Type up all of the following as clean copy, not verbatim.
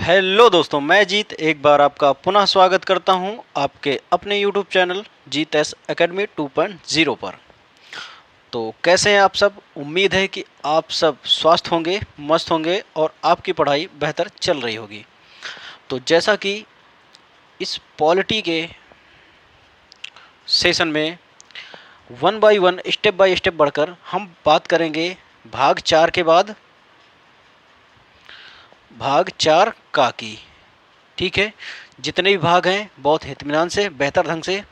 Hello दोस्तों, मैं जीत एक बार आपका पुनः स्वागत करता हूं आपके अपने यूट्यूब चैनल जीत एस एकेडमी 2.0 पर। तो कैसे हैं आप सब? उम्मीद है कि आप सब स्वस्थ होंगे, मस्त होंगे और आपकी पढ़ाई बेहतर चल रही होगी। तो जैसा कि इस पॉलिटी के सेशन में one by one step by step बढ़कर हम बात करेंगे भाग 4 के बाद भाग 4 का की। ठीक है, जितने भी भाग हैं बहुत इत्मीनान से बेहतर ढंग से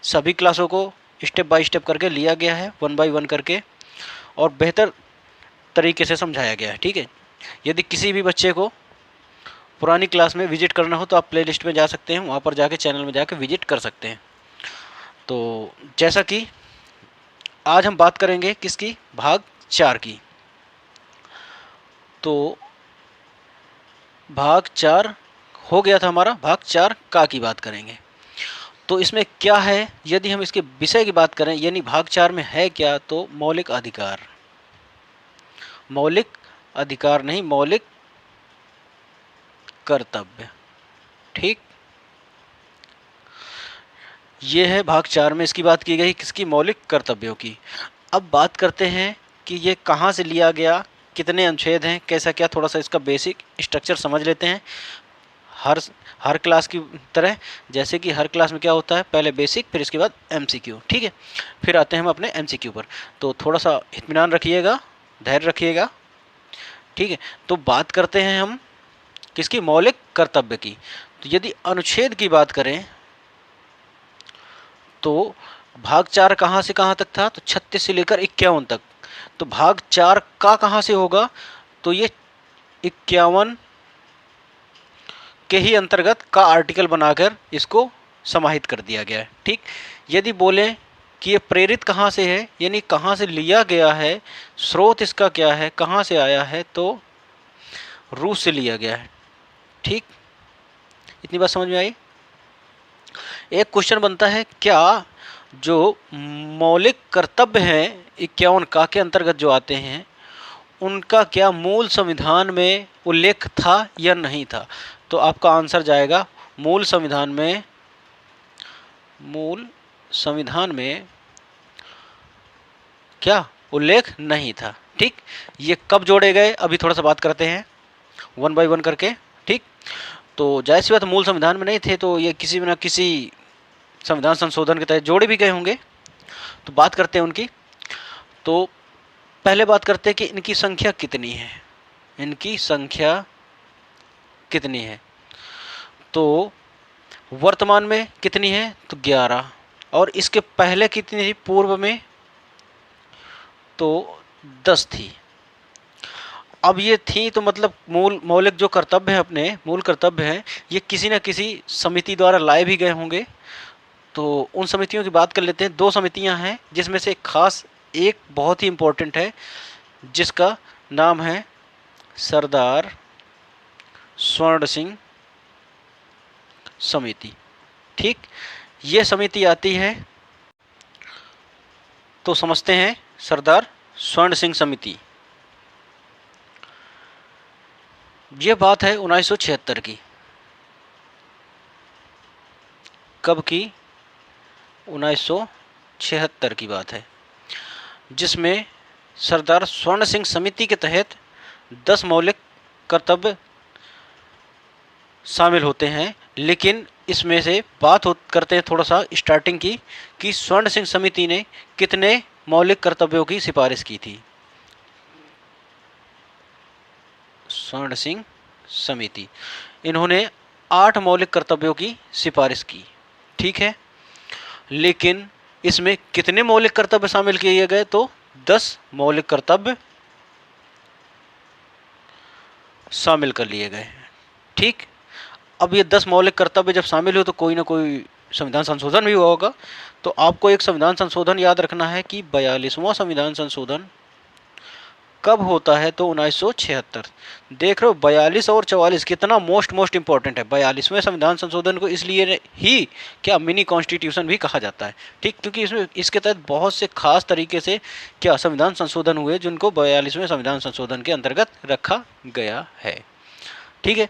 सभी क्लासों को स्टेप बाय स्टेप करके लिया गया है, वन बाय वन करके, और बेहतर तरीके से समझाया गया है। ठीक है, यदि किसी भी बच्चे को पुरानी क्लास में विजिट करना हो तो आप प्लेलिस्ट में जा सकते हैं, वहाँ पर जाके चैनल में जाके विजिट कर सकते हैं। तो जैसा कि आज हम बात करेंगे किसकी, भाग 4 की। तो भाग 4 हो गया था हमारा, भाग 4 का की बात करेंगे। तो इसमें क्या है, यदि हम इसके विषय की बात करें यानी भाग 4 में है क्या, तो मौलिक अधिकार, मौलिक अधिकार नहीं, मौलिक कर्तव्य। ठीक, ये है भाग 4 में इसकी बात की गई, किसकी, मौलिक कर्तव्यों की। अब बात करते हैं कि ये कहाँ से लिया गया, कितने अनुच्छेद हैं, कैसा क्या, थोड़ा सा इसका बेसिक स्ट्रक्चर समझ लेते हैं। हर क्लास की तरह, जैसे कि हर क्लास में क्या होता है, पहले बेसिक, फिर इसके बाद एमसीक्यू। ठीक है, फिर आते हैं हम अपने एमसीक्यू पर। तो थोड़ा सा इत्मीनान रखिएगा, धैर्य रखिएगा। ठीक है, तो बात करते हैं हम किसकी, मौलिक कर्तव्य की। तो यदि अनुच्छेद की बात करें तो भाग 4 कहाँ से कहाँ तक था, तो 36 से लेकर 51 तक। तो भाग 4 का कहाँ से होगा, तो ये 51 के ही अंतर्गत का आर्टिकल बनाकर इसको समाहित कर दिया गया है। ठीक, यदि बोलें कि ये प्रेरित कहाँ से है, यानी कहाँ से लिया गया है, स्रोत इसका क्या है, कहाँ से आया है, तो रूस से लिया गया है। ठीक, इतनी बात समझ में आई। एक क्वेश्चन बनता है, क्या जो मौलिक कर्तव्य हैं 51 का के अंतर्गत जो आते हैं, उनका क्या मूल संविधान में उल्लेख था या नहीं था? तो आपका आंसर जाएगा मूल संविधान में, मूल संविधान में क्या उल्लेख नहीं था। ठीक, ये कब जोड़े गए, अभी थोड़ा सा बात करते हैं वन बाय वन करके। ठीक, तो जाहिर सी बात मूल संविधान में नहीं थे, तो ये किसी न किसी संविधान संशोधन के तहत जोड़े भी गए होंगे। तो बात करते हैं उनकी। तो पहले बात करते हैं कि इनकी संख्या कितनी है, इनकी संख्या कितनी है। तो वर्तमान में कितनी है, तो 11, और इसके पहले कितनी थी, पूर्व में, तो 10 थी। अब ये थी तो मतलब मौलिक जो कर्तव्य है, अपने मूल कर्तव्य हैं, ये किसी न किसी समिति द्वारा लाए भी गए होंगे। तो उन समितियों की बात कर लेते हैं। 2 समितियां हैं, जिसमें से खास एक बहुत ही इम्पोर्टेंट है, जिसका नाम है सरदार स्वर्ण सिंह समिति। ठीक, ये समिति आती है, तो समझते हैं सरदार स्वर्ण सिंह समिति। ये बात है 1976 की। कब की, 1976 की बात है, जिसमें सरदार स्वर्ण सिंह समिति के तहत 10 मौलिक कर्तव्य शामिल होते हैं। लेकिन इसमें से बात करते हैं थोड़ा सा स्टार्टिंग की, कि स्वर्ण सिंह समिति ने कितने मौलिक कर्तव्यों की सिफारिश की थी। स्वर्ण सिंह समिति, इन्होंने 8 मौलिक कर्तव्यों की सिफारिश की। ठीक है, लेकिन इसमें कितने मौलिक कर्तव्य शामिल किए गए, तो 10 मौलिक कर्तव्य शामिल कर लिए गए। ठीक, अब ये 10 मौलिक कर्तव्य जब शामिल हो तो कोई ना कोई संविधान संशोधन भी हुआ होगा। तो आपको एक संविधान संशोधन याद रखना है कि 42वां संविधान संशोधन कब होता है, तो 1976। देख रहे हो, 42 और 44 कितना मोस्ट इंपॉर्टेंट है। 42वें संविधान संशोधन को इसलिए ही क्या मिनी कॉन्स्टिट्यूशन भी कहा जाता है। ठीक, क्योंकि इसमें इसके तहत बहुत से खास तरीके से क्या संविधान संशोधन हुए, जिनको 42वें संविधान संशोधन के अंतर्गत रखा गया है। ठीक है,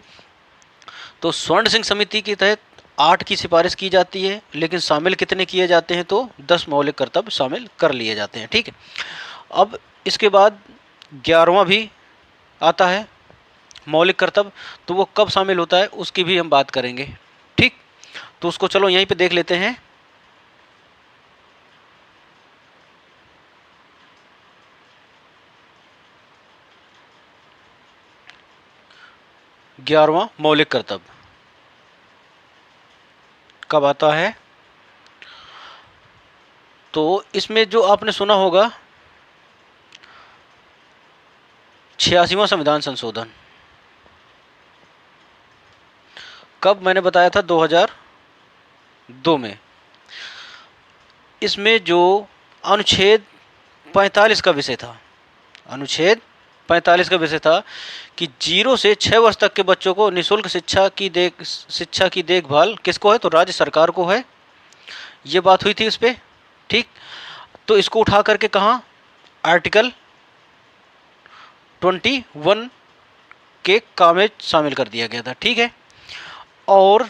तो स्वर्ण सिंह समिति के तहत 8 की सिफारिश की जाती है, लेकिन शामिल कितने किए जाते हैं? तो 10 मौलिक कर्तव्य शामिल कर लिए जाते हैं। ठीक है, अब इसके बाद 11वां भी आता है मौलिक कर्तव्य, तो वो कब शामिल होता है उसकी भी हम बात करेंगे। ठीक, तो उसको चलो यहीं पे देख लेते हैं। ग्यारहवां मौलिक कर्तव्य कब आता है? तो इसमें जो आपने सुना होगा 86वां संविधान संशोधन, कब मैंने बताया था? 2002 में। इसमें जो अनुच्छेद 45 का विषय था, अनुच्छेद 45 का विषय था कि 0 से 6 वर्ष तक के बच्चों को निःशुल्क शिक्षा की देखभाल किसको है? तो राज्य सरकार को है। ये बात हुई थी उस पर। ठीक, तो इसको उठा करके कहाँ? आर्टिकल 21 के काम में शामिल कर दिया गया था। ठीक है, और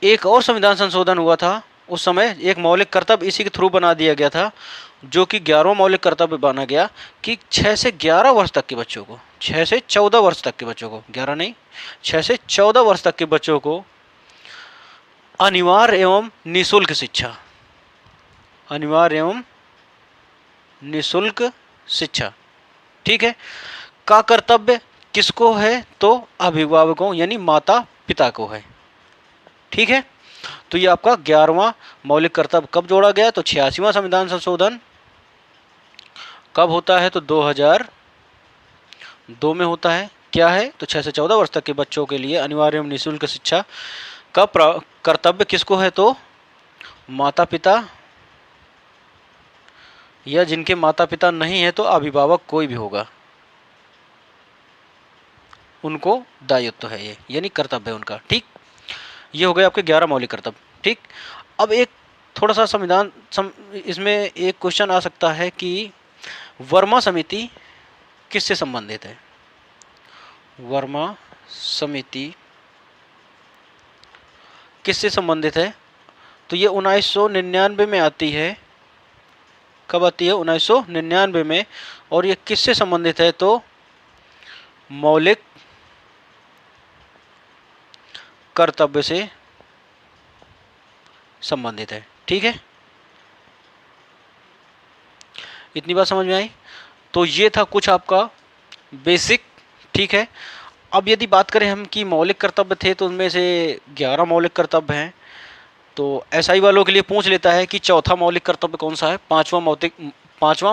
एक और संविधान संशोधन हुआ था उस समय, एक मौलिक कर्तव्य इसी के थ्रू बना दिया गया था, जो कि 11वां मौलिक कर्तव्य बना गया कि 6 से 11 वर्ष तक के बच्चों को, 6 से 14 वर्ष तक के बच्चों को, 11 नहीं, 6 से 14 वर्ष तक के बच्चों को अनिवार्य एवं निःशुल्क शिक्षा, अनिवार्य एवं निःशुल्क शिक्षा, ठीक है, का कर्तव्य किसको है? तो अभिभावकों यानी माता पिता को है। ठीक है, तो ये आपका 11वां मौलिक कर्तव्य कब जोड़ा गया? तो 86वां संविधान संशोधन कब होता है? तो 2002 में होता है। क्या है? तो 6 से 14 वर्ष तक के बच्चों के लिए अनिवार्य एवं निःशुल्क शिक्षा का कर्तव्य किसको है? तो माता पिता, या जिनके माता पिता नहीं है तो अभिभावक कोई भी होगा, उनको दायित्व है ये, यानी कर्तव्य है उनका। ठीक, ये हो गए आपके 11 मौलिक कर्तव्य। ठीक, अब एक थोड़ा सा इसमें एक क्वेश्चन आ सकता है कि वर्मा समिति किससे संबंधित है? वर्मा समिति किससे संबंधित है? तो ये 1999 में आती है। कब आती है? 1999 में। और ये किससे संबंधित है? तो मौलिक कर्तव्य से संबंधित है। ठीक है, इतनी बात समझ में आई? तो ये था कुछ आपका बेसिक। ठीक है, अब यदि बात करें हम कि मौलिक कर्तव्य थे तो उनमें से 11 मौलिक कर्तव्य हैं, तो एसआई वालों के लिए पूछ लेता है कि चौथा मौलिक कर्तव्य कौन सा है, पांचवा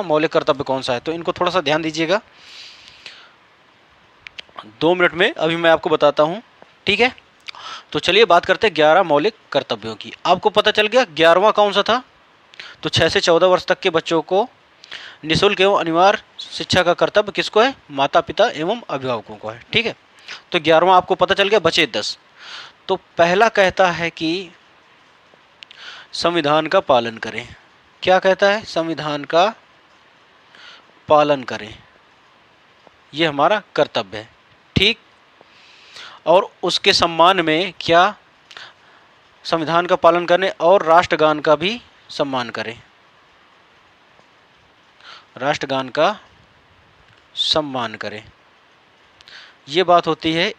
मौलिक कर्तव्य कौन सा है। तो इनको थोड़ा सा ध्यान दीजिएगा, 2 मिनट में अभी मैं आपको बताता हूँ। ठीक है, तो चलिए बात करते हैं 11 मौलिक कर्तव्यों की। आपको पता चल गया 11वां कौन सा था? तो 6 से 14 वर्ष तक के बच्चों को निःशुल्क एवं अनिवार्य शिक्षा का कर्तव्य किसको है? माता पिता एवं अभिभावकों को है। ठीक है, तो 11वां आपको पता चल गया, बचे 10। तो पहला कहता है कि संविधान का पालन करें। क्या कहता है? संविधान का पालन करें, यह हमारा कर्तव्य है। ठीक, और उसके सम्मान में क्या? संविधान का पालन करें और राष्ट्रगान का भी सम्मान करें, राष्ट्रगान का सम्मान करें। ये बात होती है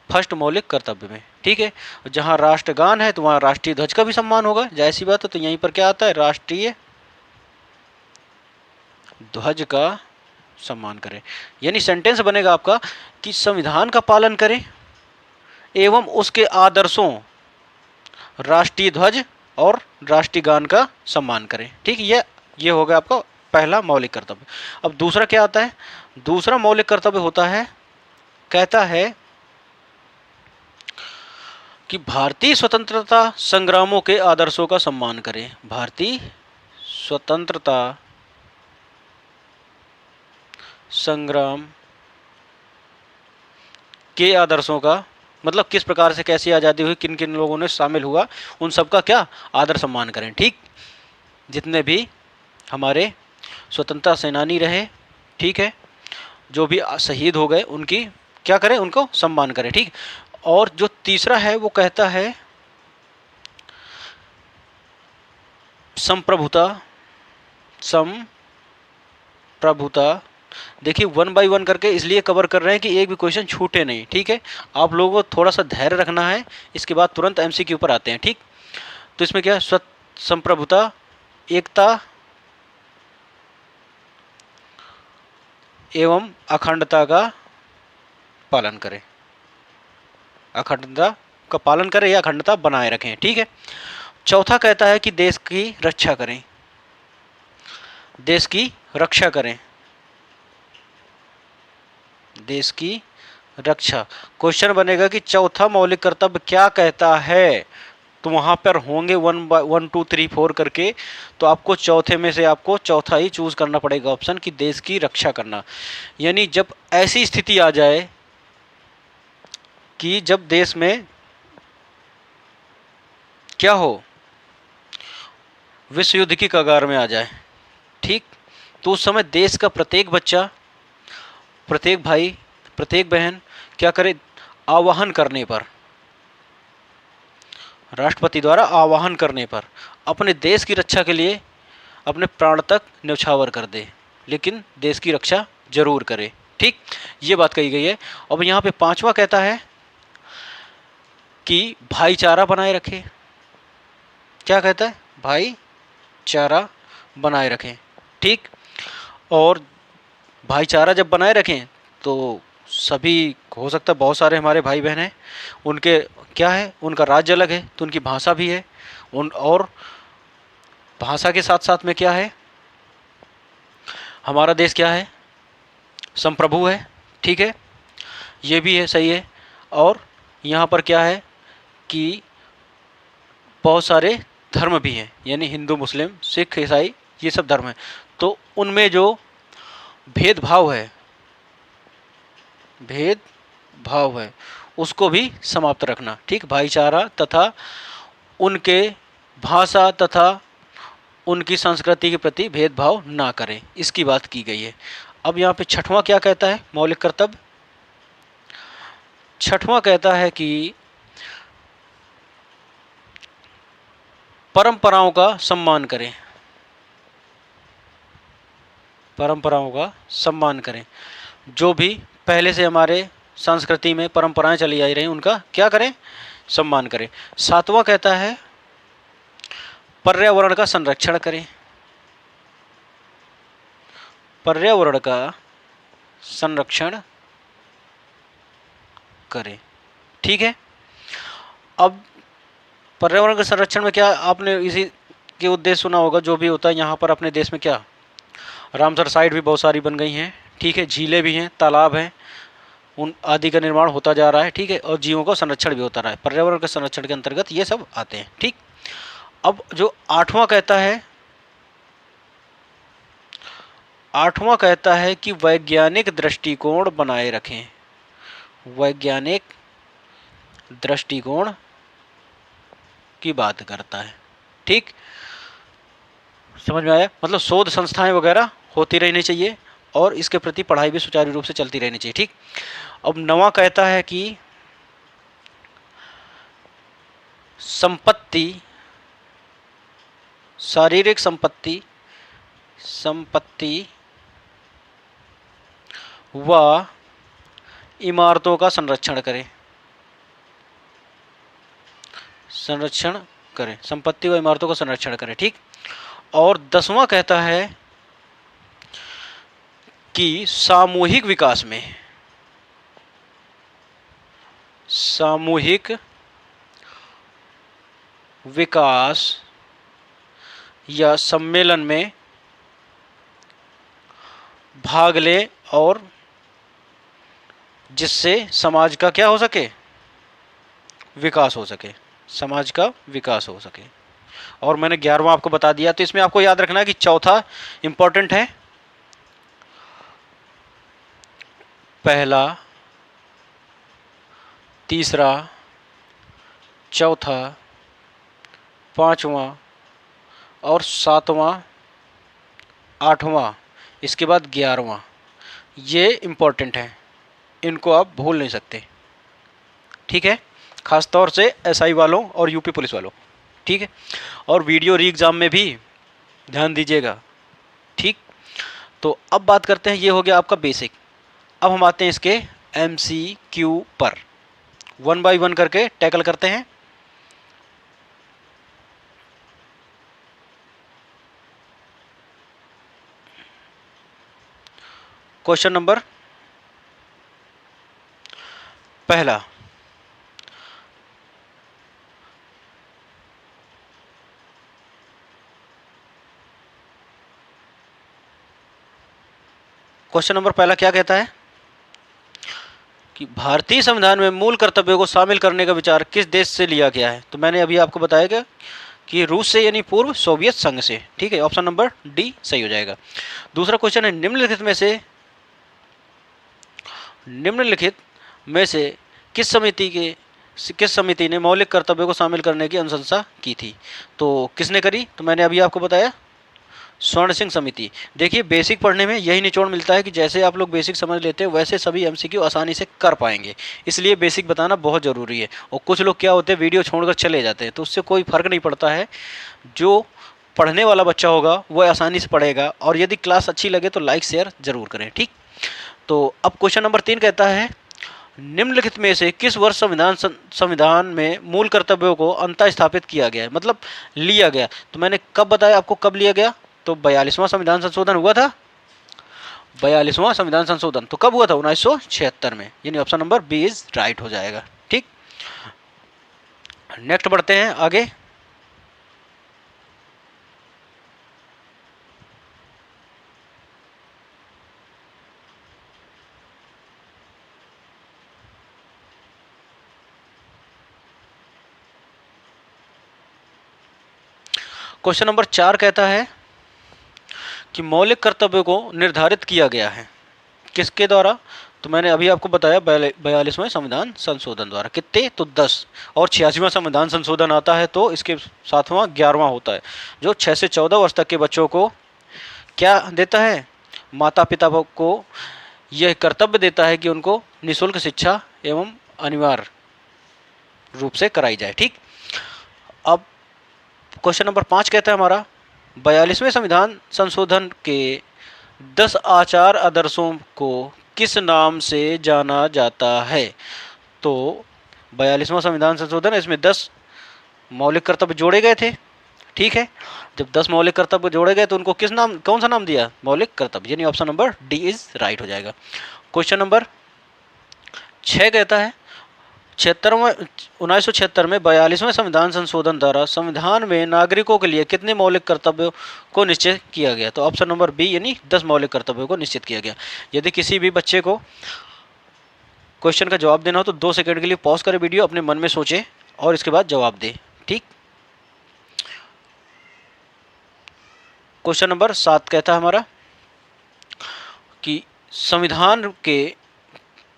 फर्स्ट मौलिक कर्तव्य में। ठीक है, जहां राष्ट्रगान है तो वहां राष्ट्रीय ध्वज का भी सम्मान होगा, जाहिर सी बात है। तो यहीं पर क्या आता है? राष्ट्रीय ध्वज का सम्मान करें। यानी सेंटेंस बनेगा आपका कि संविधान का पालन करें एवं उसके आदर्शों, राष्ट्रीय ध्वज और राष्ट्रीय गान का सम्मान करें। ठीक, ये हो गया आपका पहला मौलिक कर्तव्य। अब दूसरा क्या आता है? दूसरा मौलिक कर्तव्य होता है, कहता है कि भारतीय स्वतंत्रता संग्रामों के आदर्शों का सम्मान करें। भारतीय स्वतंत्रता संग्राम के आदर्शों का मतलब किस प्रकार से, कैसी आज़ादी हुई, किन किन लोगों ने शामिल हुआ, उन सब का क्या? आदर सम्मान करें। ठीक, जितने भी हमारे स्वतंत्रता सेनानी रहे, ठीक है, जो भी शहीद हो गए, उनकी क्या करें? उनको सम्मान करें। ठीक, और जो तीसरा है वो कहता है संप्रभुता। संप्रभुता, देखिए 1 बाय 1 करके इसलिए कवर कर रहे हैं कि एक भी क्वेश्चन छूटे नहीं, ठीक है। आप लोगों को थोड़ा सा धैर्य रखना है, इसके बाद तुरंत एमसीक्यू पर आते हैं, ठीक। तो इसमें क्या है, संप्रभुता, एकता एवं अखंडता का पालन करें। अखंडता का पालन करें या अखंडता बनाए रखें, ठीक है। चौथा कहता है कि देश की रक्षा करें। देश की रक्षा करें, देश की रक्षा। क्वेश्चन बनेगा कि चौथा मौलिक कर्तव्य क्या कहता है, तो वहां पर होंगे 1 2 3 4 करके, तो आपको चौथे में से आपको चौथा ही चूज करना पड़ेगा ऑप्शन, कि देश की रक्षा करना। यानी जब ऐसी स्थिति आ जाए कि जब देश में क्या हो, विश्व युद्ध की कगार में आ जाए, ठीक, तो उस समय देश का प्रत्येक बच्चा, प्रत्येक भाई, प्रत्येक बहन क्या करे, आवाहन करने पर, राष्ट्रपति द्वारा आवाहन करने पर अपने देश की रक्षा के लिए अपने प्राण तक न्यौछावर कर दे, लेकिन देश की रक्षा जरूर करे, ठीक। ये बात कही गई है। अब यहाँ पे पांचवा कहता है कि भाईचारा बनाए रखे। क्या कहता है, भाईचारा बनाए रखें, ठीक। और भाईचारा जब बनाए रखें तो सभी, हो सकता है बहुत सारे हमारे भाई बहन हैं, उनके क्या है, उनका राज्य अलग है तो उनकी भाषा भी है, और भाषा के साथ साथ में क्या है, हमारा देश क्या है, संप्रभु है, ठीक है, ये भी है, सही है। और यहाँ पर क्या है कि बहुत सारे धर्म भी हैं, यानी हिंदू, मुस्लिम, सिख, ईसाई, ये सब धर्म हैं, तो उनमें जो भेदभाव है, भेदभाव है, उसको भी समाप्त रखना, ठीक। भाईचारा तथा उनके भाषा तथा उनकी संस्कृति के प्रति भेदभाव ना करें, इसकी बात की गई है। अब यहाँ पे छठवां क्या कहता है मौलिक कर्तव्य, छठवां कहता है कि परंपराओं का सम्मान करें। परंपराओं का सम्मान करें, जो भी पहले से हमारे संस्कृति में परंपराएं चली आ रही हैं उनका क्या करें, सम्मान करें। सातवां कहता है पर्यावरण का संरक्षण करें। पर्यावरण का संरक्षण करें, ठीक है। अब पर्यावरण के संरक्षण में क्या, आपने इसी के उद्देश्य सुना होगा, जो भी होता है यहाँ पर अपने देश में क्या, रामसर साइट भी बहुत सारी बन गई हैं, ठीक है, झीलें भी हैं, तालाब हैं, उन आदि का निर्माण होता जा रहा है, ठीक है, और जीवों का संरक्षण भी होता रहा है, पर्यावरण के संरक्षण के अंतर्गत ये सब आते हैं, ठीक। अब जो आठवां कहता है, आठवां कहता है कि वैज्ञानिक दृष्टिकोण बनाए रखें। वैज्ञानिक दृष्टिकोण की बात करता है, ठीक, समझ में आया। मतलब शोध संस्थाएं वगैरह होती रहनी चाहिए और इसके प्रति पढ़ाई भी सुचारू रूप से चलती रहनी चाहिए, ठीक। अब नवा कहता है कि संपत्ति, शारीरिक संपत्ति, संपत्ति व इमारतों का संरक्षण करें। संरक्षण करें, संपत्ति व इमारतों का संरक्षण करें, ठीक। और 10वां कहता है कि सामूहिक विकास में, सामूहिक विकास या सम्मेलन में भाग ले, और जिससे समाज का क्या हो सके, विकास हो सके, समाज का विकास हो सके। और मैंने 11वां आपको बता दिया, तो इसमें आपको याद रखना है कि चौथा इंपॉर्टेंट है, पहला, तीसरा, चौथा, पांचवा और सातवां, आठवां, इसके बाद 11वां, ये इंपॉर्टेंट है, इनको आप भूल नहीं सकते, ठीक है, खास तौर से एसआई वालों और यूपी पुलिस वालों, ठीक है, और वीडियो री एग्ज़ाम में भी ध्यान दीजिएगा, ठीक। तो अब बात करते हैं, ये हो गया आपका बेसिक। अब हम आते हैं इसके एमसीक्यू पर, वन बाय वन करके टैकल करते हैं। क्वेश्चन नंबर पहला, क्वेश्चन नंबर पहला क्या कहता है कि भारतीय संविधान में मूल कर्तव्यों को शामिल करने का विचार किस देश से लिया गया है। तो मैंने अभी आपको बताया क्या कि रूस से, यानी पूर्व सोवियत संघ से, ठीक है, ऑप्शन नंबर डी सही हो जाएगा। दूसरा क्वेश्चन है, निम्नलिखित में से किस समिति ने मौलिक कर्तव्यों को शामिल करने की अनुशंसा की थी। तो किसने करी, तो मैंने अभी आपको बताया स्वर्ण सिंह समिति। देखिए, बेसिक पढ़ने में यही निचोड़ मिलता है कि जैसे आप लोग बेसिक समझ लेते हैं वैसे सभी एमसीक्यू आसानी से कर पाएंगे, इसलिए बेसिक बताना बहुत ज़रूरी है। और कुछ लोग क्या होते हैं, वीडियो छोड़कर चले जाते हैं, तो उससे कोई फ़र्क नहीं पड़ता है। जो पढ़ने वाला बच्चा होगा वह आसानी से पढ़ेगा, और यदि क्लास अच्छी लगे तो लाइक शेयर ज़रूर करें, ठीक। तो अब क्वेश्चन नंबर 3 कहता है, निम्नलिखित में से किस वर्ष संविधान में मूल कर्तव्यों को अंतः स्थापित किया गया है, मतलब लिया गया। तो मैंने कब बताया आपको, कब लिया गया, तो 42वां संविधान संशोधन हुआ था। 42वां संविधान संशोधन तो कब हुआ था, 1976 में, यानी option number B is right हो जाएगा, ठीक। नेक्स्ट बढ़ते हैं आगे। क्वेश्चन नंबर 4 कहता है कि मौलिक कर्तव्यों को निर्धारित किया गया है किसके द्वारा। तो मैंने अभी आपको बताया 42वें संविधान संशोधन द्वारा। कितने, तो 10, और 86वां संविधान संशोधन आता है तो इसके साथवां 11वां होता है, जो 6 से 14 वर्ष तक के बच्चों को क्या देता है, माता पिता को यह कर्तव्य देता है कि उनको निःशुल्क शिक्षा एवं अनिवार्य रूप से कराई जाए, ठीक। अब क्वेश्चन नंबर 5 कहता है हमारा, 42वें संविधान संशोधन के 10 आचार आदर्शों को किस नाम से जाना जाता है। तो 42वां संविधान संशोधन, इसमें 10 मौलिक कर्तव्य जोड़े गए थे, ठीक है। जब 10 मौलिक कर्तव्य जोड़े गए तो उनको किस नाम, कौन सा नाम दिया, मौलिक कर्तव्य, यानी option number D is right हो जाएगा। क्वेश्चन नंबर 6 कहता है, 1976 में 42वें संविधान संशोधन द्वारा संविधान में नागरिकों के लिए कितने मौलिक कर्तव्यों को निश्चित किया गया। तो ऑप्शन नंबर बी, यानी 10 मौलिक कर्तव्यों को निश्चित किया गया। यदि किसी भी बच्चे को क्वेश्चन का जवाब देना हो तो 2 सेकंड के लिए पॉज करें वीडियो, अपने मन में सोचे और इसके बाद जवाब दे, ठीक। क्वेश्चन नंबर 7 कहता है हमारा कि संविधान के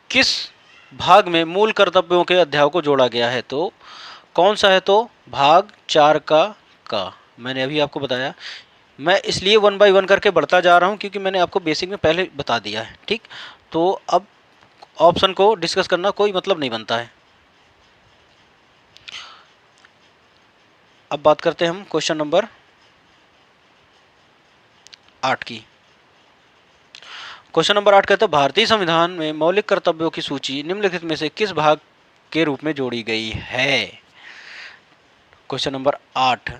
किस भाग में मूल कर्तव्यों के अध्याय को जोड़ा गया है। तो कौन सा है, तो भाग 4 का मैंने अभी आपको बताया। मैं इसलिए 1 बाय 1 करके बढ़ता जा रहा हूं क्योंकि मैंने आपको बेसिक में पहले बता दिया है, ठीक। तो अब ऑप्शन को डिस्कस करना कोई मतलब नहीं बनता है। अब बात करते हैं हम क्वेश्चन नंबर 8 की। क्वेश्चन नंबर 8 कहता है, भारतीय संविधान में मौलिक कर्तव्यों की सूची निम्नलिखित में से किस भाग के रूप में जोड़ी गई है। क्वेश्चन नंबर 8,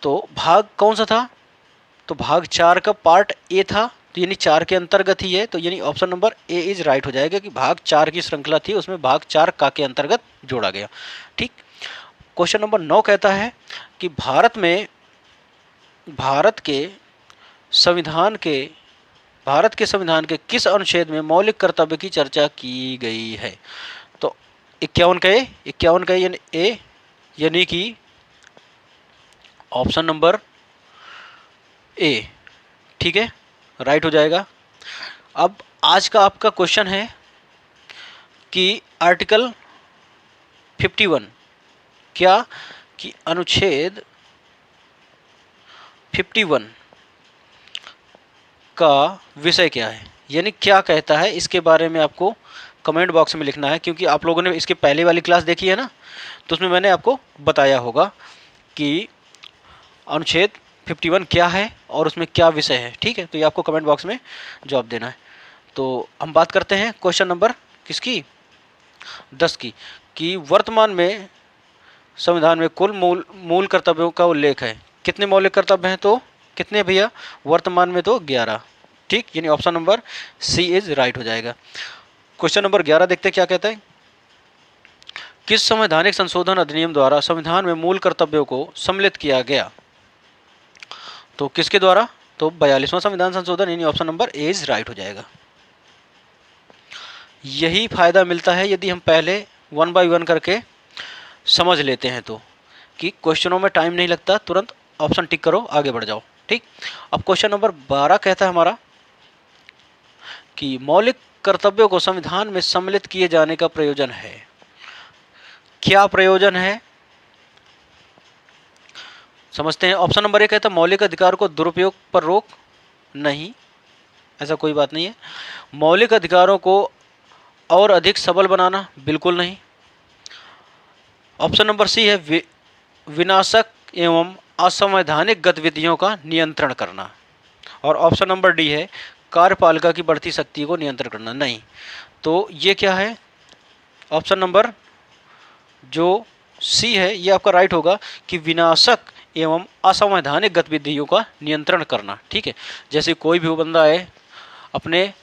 तो भाग कौन सा था, तो भाग 4 का पार्ट ए था, तो यानी 4 के अंतर्गत ही है, तो यानी option number A is right हो जाएगा कि भाग 4 की श्रृंखला थी, उसमें भाग 4 का के अंतर्गत जोड़ा गया, ठीक। क्वेश्चन नंबर 9 कहता है कि भारत के संविधान के किस अनुच्छेद में मौलिक कर्तव्य की चर्चा की गई है। तो 51 का ए, यानी कि ऑप्शन नंबर ए, ठीक है, राइट हो जाएगा। अब आज का आपका क्वेश्चन है कि आर्टिकल 51 क्या, कि अनुच्छेद 51 का विषय क्या है, यानी क्या कहता है, इसके बारे में आपको कमेंट बॉक्स में लिखना है, क्योंकि आप लोगों ने इसके पहले वाली क्लास देखी है ना, तो उसमें मैंने आपको बताया होगा कि अनुच्छेद 51 क्या है और उसमें क्या विषय है। ठीक है, तो ये आपको कमेंट बॉक्स में जवाब देना है। तो हम बात करते हैं क्वेश्चन नंबर किसकी, 10 की, कि वर्तमान में संविधान में कुल मूल कर्तव्यों का उल्लेख है। कितने मौलिक कर्तव्य हैं, तो कितने भैया, वर्तमान में तो 11। ठीक, यानी option number C is right हो जाएगा। क्वेश्चन नंबर 11 देखते हैं क्या कहता है। किस संवैधानिक संशोधन अधिनियम द्वारा संविधान में मूल कर्तव्यों को सम्मिलित किया गया। तो किसके द्वारा, तो 42वां संविधान संशोधन, यानी option number A is right हो जाएगा। यही फायदा मिलता है यदि हम पहले 1 बाय 1 करके समझ लेते हैं, तो कि क्वेश्चनों में टाइम नहीं लगता, तुरंत ऑप्शन टिक करो, आगे बढ़ जाओ। ठीक, अब क्वेश्चन नंबर 12 कहता है हमारा कि मौलिक कर्तव्यों को संविधान में सम्मिलित किए जाने का प्रयोजन है। क्या प्रयोजन है, समझते हैं। ऑप्शन नंबर 1 कहता है मौलिक अधिकार को दुरुपयोग पर रोक नहीं, ऐसा कोई बात नहीं है। मौलिक अधिकारों को और अधिक सबल बनाना, बिल्कुल नहीं। ऑप्शन नंबर सी है विनाशक एवं असंवैधानिक गतिविधियों का नियंत्रण करना, और ऑप्शन नंबर डी है कार्यपालिका की बढ़ती शक्ति को नियंत्रण करना, नहीं। तो ये क्या है, ऑप्शन नंबर जो सी है ये आपका राइट होगा कि विनाशक एवं असंवैधानिक गतिविधियों का नियंत्रण करना। ठीक है, जैसे कोई भी बंदा है, अपने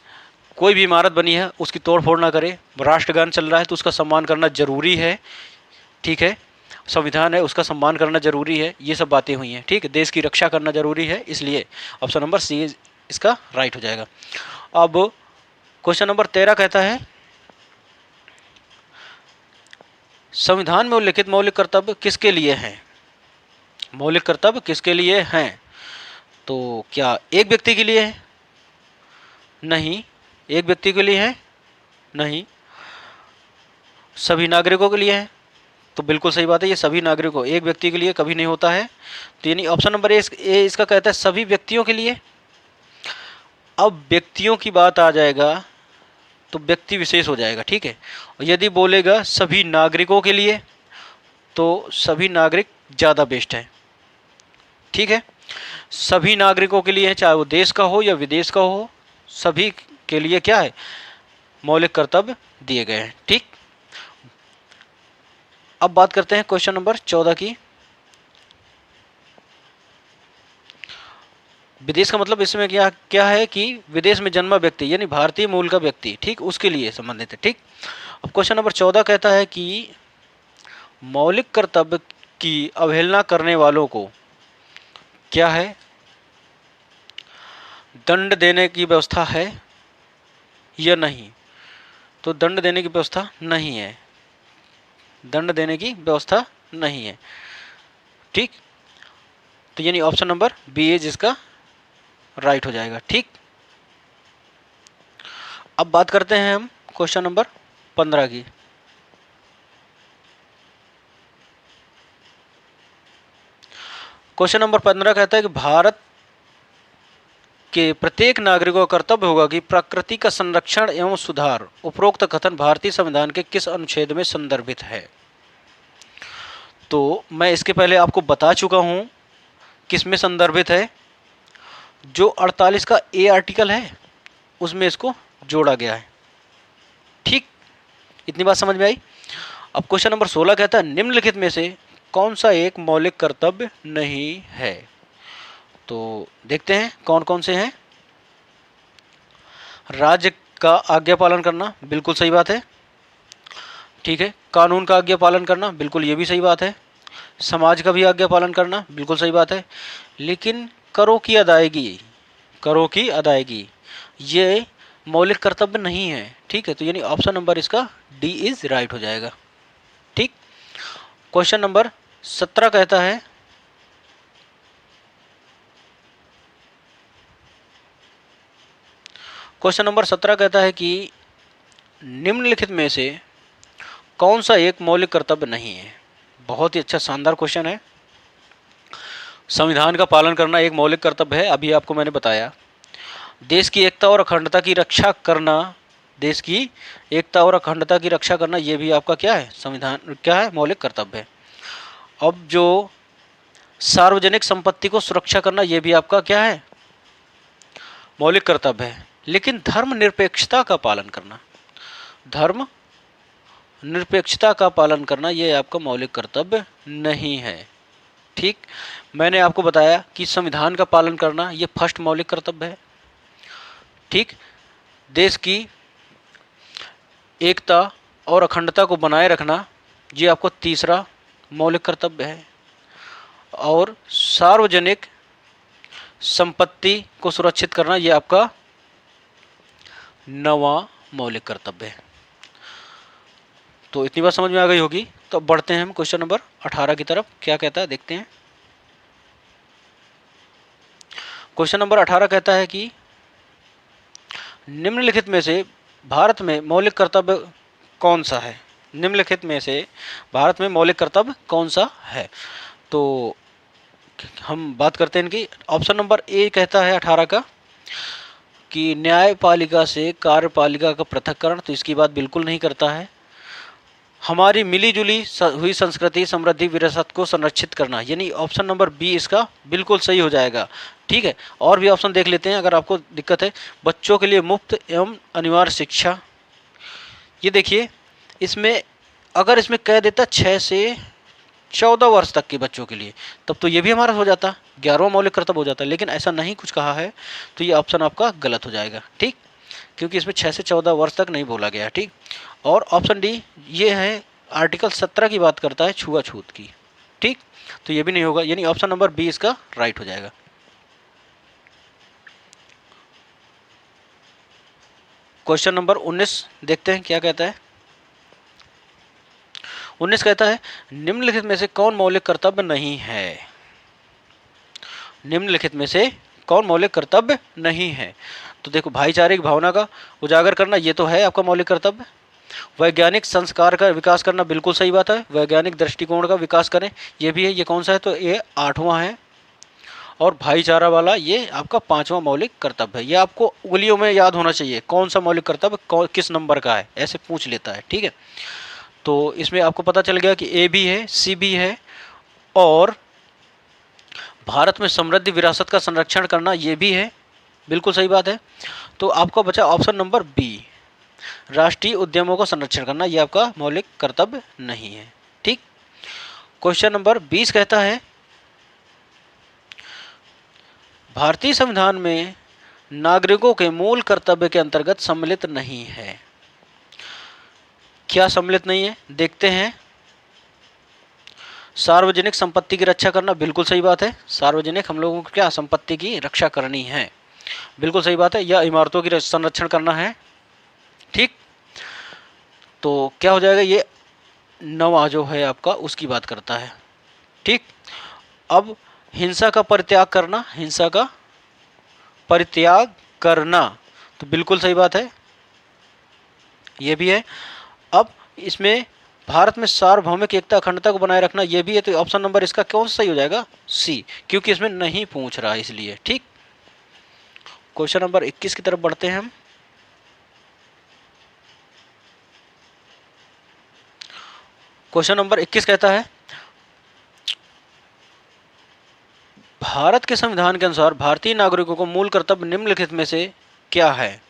कोई भी इमारत बनी है उसकी तोड़ फोड़ ना करे, राष्ट्रगान चल रहा है तो उसका सम्मान करना जरूरी है। ठीक है, संविधान है उसका सम्मान करना जरूरी है, ये सब बातें हुई हैं। ठीक है, देश की रक्षा करना जरूरी है, इसलिए ऑप्शन नंबर सी इसका राइट हो जाएगा। अब क्वेश्चन नंबर 13 कहता है संविधान में उल्लिखित मौलिक कर्तव्य किसके लिए हैं। मौलिक कर्तव्य किसके लिए हैं, तो क्या एक व्यक्ति के लिए है, नहीं। एक व्यक्ति के लिए है, नहीं। सभी नागरिकों के लिए है, तो बिल्कुल सही बात है, ये सभी नागरिकों, एक व्यक्ति के लिए कभी नहीं होता है। तो यानी ऑप्शन नंबर ए इसका कहता है सभी व्यक्तियों के लिए। अब व्यक्तियों की बात आ जाएगा तो व्यक्ति विशेष हो जाएगा। ठीक है, और यदि बोलेगा सभी नागरिकों के लिए तो सभी नागरिक ज़्यादा बेस्ट है। ठीक है, सभी नागरिकों के लिए है, चाहे वो देश का हो या विदेश का हो, सभी के लिए क्या है, मौलिक कर्तव्य दिए गए हैं। ठीक, अब बात करते हैं क्वेश्चन नंबर 14 की। विदेश का मतलब इसमें क्या है कि विदेश में जन्मा व्यक्ति, यानी भारतीय मूल का व्यक्ति, ठीक, उसके लिए संबंधित है। ठीक, अब क्वेश्चन नंबर 14 कहता है कि मौलिक कर्तव्य की अवहेलना करने वालों को क्या है, दंड देने की व्यवस्था है या नहीं। तो दंड देने की व्यवस्था नहीं है, दंड देने की व्यवस्था नहीं है। ठीक, तो यानी ऑप्शन नंबर बी है जिसका राइट हो जाएगा। ठीक, अब बात करते हैं हम क्वेश्चन नंबर 15 की। क्वेश्चन नंबर 15 कहता है कि भारत के प्रत्येक नागरिकों का कर्तव्य होगा कि प्रकृति का संरक्षण एवं सुधार। उपरोक्त कथन भारतीय संविधान के किस अनुच्छेद में संदर्भित है। तो मैं इसके पहले आपको बता चुका हूं किस में संदर्भित है, जो 48 का ए आर्टिकल है उसमें इसको जोड़ा गया है। ठीक, इतनी बात समझ में आई। अब क्वेश्चन नंबर 16 कहता है निम्नलिखित में से कौन सा एक मौलिक कर्तव्य नहीं है। तो देखते हैं कौन कौन से हैं। राज्य का आज्ञा पालन करना, बिल्कुल सही बात है। ठीक है, कानून का आज्ञा पालन करना, बिल्कुल ये भी सही बात है। समाज का भी आज्ञा पालन करना, बिल्कुल सही बात है। लेकिन करों की अदायगी ये मौलिक कर्तव्य नहीं है। ठीक है, तो यानी ऑप्शन नंबर इसका डी इज राइट हो जाएगा। ठीक, क्वेश्चन नंबर 17 कहता है कि निम्नलिखित में से कौन सा एक मौलिक कर्तव्य नहीं है। बहुत ही अच्छा शानदार क्वेश्चन है। संविधान का पालन करना एक मौलिक कर्तव्य है, अभी आपको मैंने बताया। देश की एकता और अखंडता की रक्षा करना देश की एकता और अखंडता की रक्षा करना ये भी आपका क्या है, संविधान क्या है, मौलिक कर्तव्य है। अब जो सार्वजनिक संपत्ति को सुरक्षा करना ये भी आपका क्या है, मौलिक कर्तव्य है। लेकिन धर्म निरपेक्षता का पालन करना, धर्म निरपेक्षता का पालन करना ये आपका मौलिक कर्तव्य नहीं है। ठीक, मैंने आपको बताया कि संविधान का पालन करना ये फर्स्ट मौलिक कर्तव्य है। ठीक, देश की एकता और अखंडता को बनाए रखना ये आपको तीसरा मौलिक कर्तव्य है। और सार्वजनिक संपत्ति को सुरक्षित करना ये आपका 9वां मौलिक कर्तव्य है। तो इतनी बात समझ में आ गई होगी। तो अब बढ़ते हैं हम क्वेश्चन नंबर 18 की तरफ, क्या कहता है देखते हैं। क्वेश्चन नंबर 18 कहता है कि निम्नलिखित में से भारत में मौलिक कर्तव्य कौन सा है, निम्नलिखित में से भारत में मौलिक कर्तव्य कौन सा है। तो हम बात करते हैं इनकी। ऑप्शन नंबर ए कहता है 18 का कि न्यायपालिका से कार्यपालिका का पृथक्करण, तो इसकी बात बिल्कुल नहीं करता है। हमारी मिलीजुली हुई संस्कृति समृद्धि विरासत को संरक्षित करना, यानी ऑप्शन नंबर बी इसका बिल्कुल सही हो जाएगा। ठीक है, और भी ऑप्शन देख लेते हैं अगर आपको दिक्कत है। बच्चों के लिए मुफ्त एवं अनिवार्य शिक्षा, ये देखिए इसमें अगर इसमें कह देता 6 से 14 वर्ष तक के बच्चों के लिए, तब तो ये भी हमारा हो जाता, 11वां मौलिक कर्तव्य हो जाता। लेकिन ऐसा नहीं कुछ कहा है, तो ये ऑप्शन आपका गलत हो जाएगा। ठीक, क्योंकि इसमें 6 से 14 वर्ष तक नहीं बोला गया। ठीक, और ऑप्शन डी ये है आर्टिकल 17 की बात करता है छुआछूत की। ठीक, तो ये भी नहीं होगा, यानी ऑप्शन नंबर बी इसका राइट हो जाएगा। क्वेश्चन नंबर 19 देखते हैं क्या कहता है। 19 कहता है निम्नलिखित में से कौन मौलिक कर्तव्य नहीं है, निम्नलिखित में से कौन मौलिक कर्तव्य नहीं है। तो देखो, भाईचारे की भावना का उजागर करना ये तो है आपका मौलिक कर्तव्य। वैज्ञानिक संस्कार का विकास करना बिल्कुल सही बात है, वैज्ञानिक दृष्टिकोण का विकास करें ये भी है। ये कौन सा है, तो ये 8वां है। और भाईचारा वाला ये आपका 5वां मौलिक कर्तव्य है। ये आपको उंगलियों में याद होना चाहिए कौन सा मौलिक कर्तव्य किस नंबर का है, ऐसे पूछ लेता है। ठीक है, तो इसमें आपको पता चल गया कि ए भी है, सी भी है, और भारत में समृद्धि विरासत का संरक्षण करना ये भी है, बिल्कुल सही बात है। तो आपका बचा ऑप्शन नंबर बी, राष्ट्रीय उद्यमों का संरक्षण करना, ये आपका मौलिक कर्तव्य नहीं है। ठीक, क्वेश्चन नंबर 20 कहता है भारतीय संविधान में नागरिकों के मूल कर्तव्य के अंतर्गत सम्मिलित नहीं है। क्या सम्मिलित नहीं है, देखते हैं। सार्वजनिक संपत्ति की रक्षा करना, बिल्कुल सही बात है। सार्वजनिक हम लोगों को क्या संपत्ति की रक्षा करनी है, बिल्कुल सही बात है। या इमारतों की संरक्षण करना है। ठीक, तो क्या हो जाएगा, ये 9वां जो है आपका उसकी बात करता है। ठीक, अब हिंसा का परित्याग करना, हिंसा का परित्याग करना, तो बिल्कुल सही बात है, ये भी है। अब इसमें भारत में सार्वभौमिक एकता अखंडता को बनाए रखना, ये भी है। तो ऑप्शन नंबर इसका कौन सा सही हो जाएगा, सी, क्योंकि इसमें नहीं पूछ रहा है इसलिए। ठीक, क्वेश्चन नंबर 21 की तरफ बढ़ते हैं हम। क्वेश्चन नंबर 21 कहता है भारत के संविधान के अनुसार भारतीय नागरिकों को मूल कर्तव्य निम्नलिखित में से क्या है।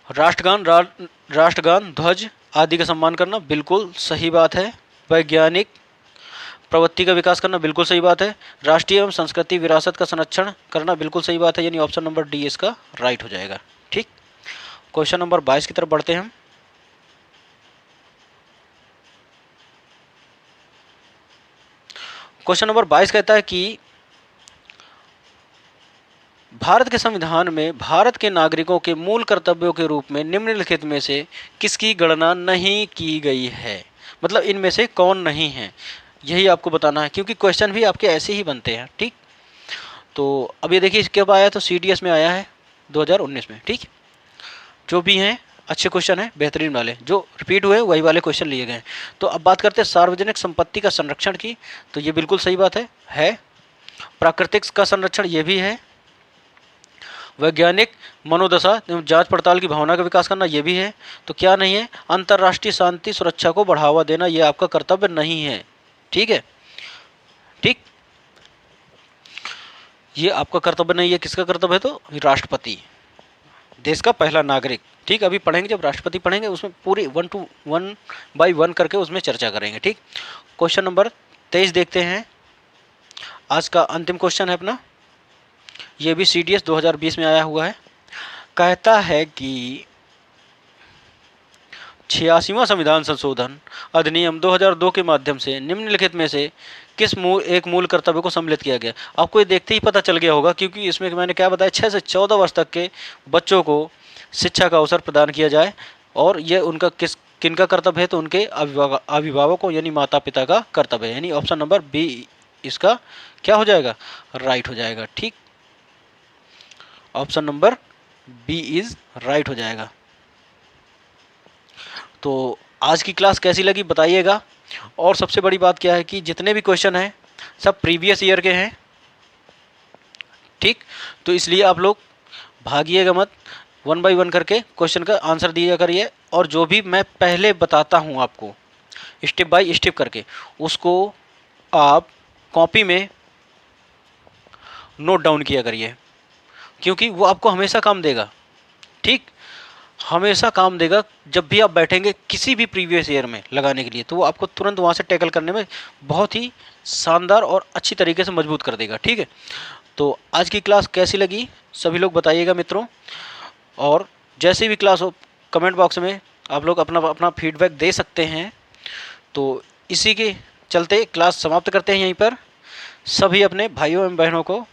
राष्ट्रगान, ध्वज आदि का सम्मान करना, बिल्कुल सही बात है। वैज्ञानिक प्रवृत्ति का विकास करना, बिल्कुल सही बात है। राष्ट्रीय एवं संस्कृति विरासत का संरक्षण करना, बिल्कुल सही बात है, यानी ऑप्शन नंबर डी इसका राइट हो जाएगा। ठीक, क्वेश्चन नंबर 22 की तरफ बढ़ते हैं हम। क्वेश्चन नंबर 22 कहता है कि भारत के संविधान में भारत के नागरिकों के मूल कर्तव्यों के रूप में निम्नलिखित में से किसकी गणना नहीं की गई है, मतलब इनमें से कौन नहीं है, यही आपको बताना है, क्योंकि क्वेश्चन भी आपके ऐसे ही बनते हैं। ठीक, तो अब ये देखिए कब आया, तो CDS में आया है 2019 में। ठीक, जो भी हैं अच्छे क्वेश्चन हैं, बेहतरीन वाले, जो रिपीट हुए वही वाले क्वेश्चन लिए गए। तो अब बात करते हैं सार्वजनिक संपत्ति का संरक्षण की, तो ये बिल्कुल सही बात है। प्राकृतिक का संरक्षण ये भी है। वैज्ञानिक मनोदशा एवं जांच पड़ताल की भावना का विकास करना, ये भी है। तो क्या नहीं है, अंतर्राष्ट्रीय शांति सुरक्षा को बढ़ावा देना, ये आपका कर्तव्य नहीं है। ठीक है, ठीक, ये आपका कर्तव्य नहीं है। किसका कर्तव्य है? तो राष्ट्रपति, देश का पहला नागरिक। ठीक, अभी पढ़ेंगे, जब राष्ट्रपति पढ़ेंगे उसमें पूरी 1 बाय 1 करके उसमें चर्चा करेंगे। ठीक, क्वेश्चन नंबर 23 देखते हैं। आज का अंतिम क्वेश्चन है अपना, ये भी CDS 2020 में आया हुआ है। कहता है कि 86वां संविधान संशोधन अधिनियम 2002 के माध्यम से निम्नलिखित में से किस एक मूल कर्तव्य को सम्मिलित किया गया? आपको ये देखते ही पता चल गया होगा, क्योंकि इसमें मैंने क्या बताया, 6 से 14 वर्ष तक के बच्चों को शिक्षा का अवसर प्रदान किया जाए, और ये उनका किनका कर्तव्य है? तो उनके अभिभावकों यानी माता पिता का कर्तव्य है। यानी ऑप्शन नंबर बी इसका क्या हो जाएगा? राइट हो जाएगा। ठीक, option number B is right हो जाएगा। तो आज की क्लास कैसी लगी बताइएगा। और सबसे बड़ी बात क्या है कि जितने भी क्वेश्चन हैं सब प्रीवियस ईयर के हैं। ठीक, तो इसलिए आप लोग भागिएगा मत, 1 बाय 1 करके क्वेश्चन का आंसर दिया करिए, और जो भी मैं पहले बताता हूँ आपको स्टेप बाय स्टेप करके, उसको आप कॉपी में नोट डाउन किया करिए, क्योंकि वो आपको हमेशा काम देगा। ठीक, हमेशा काम देगा। जब भी आप बैठेंगे किसी भी प्रीवियस ईयर में लगाने के लिए, तो वो आपको तुरंत वहाँ से टैकल करने में बहुत ही शानदार और अच्छी तरीके से मजबूत कर देगा। ठीक है, तो आज की क्लास कैसी लगी सभी लोग बताइएगा मित्रों, और जैसी भी क्लास हो कमेंट बॉक्स में आप लोग अपना अपना फीडबैक दे सकते हैं। तो इसी के चलते क्लास समाप्त करते हैं यहीं पर। सभी अपने भाइयों एवं बहनों को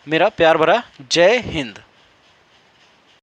मेरा प्यार भरा जय हिंद।